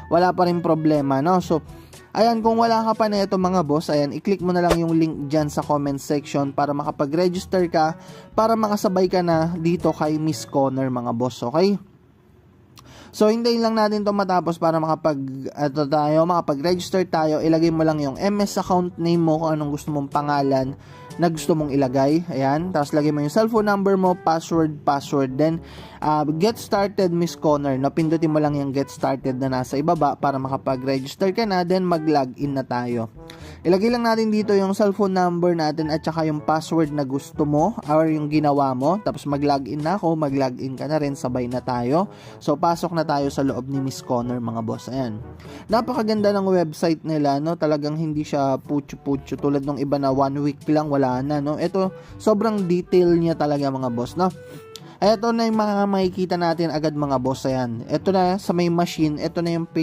wala pa rin problema, no? So, ayan, kung wala ka pa na ito mga boss, ayan, i-click mo na lang yung link dyan sa comment section para makapag-register ka, para makasabay ka na dito kay Miss Connor mga boss, okay? So, hintayin lang natin to matapos para makapag-register tayo. Ilagay mo lang yung MS account name mo, kung anong gusto mong pangalan na gusto mong ilagay. Ayan. Tapos, lagay mo yung cellphone number mo, password. Then, get started, Miss Connor. Pindutin mo lang yung get started na nasa ibaba para makapag-register ka na. Then, mag-login na tayo. Ilagay lang natin dito yung cellphone number natin at saka yung password na gusto mo or yung ginawa mo. Tapos mag-login na ako, mag-login ka na rin, sabay na tayo. So pasok na tayo sa loob ni Miss Connor mga boss. Ayan. Napakaganda ng website nila, no? Talagang hindi siya putyo-putyo tulad ng iba na 1 week lang wala na, no? Ito sobrang detail niya talaga mga boss, no? Ito na yung mga makikita natin agad mga boss. Ayan. Ito na sa may machine, ito na yung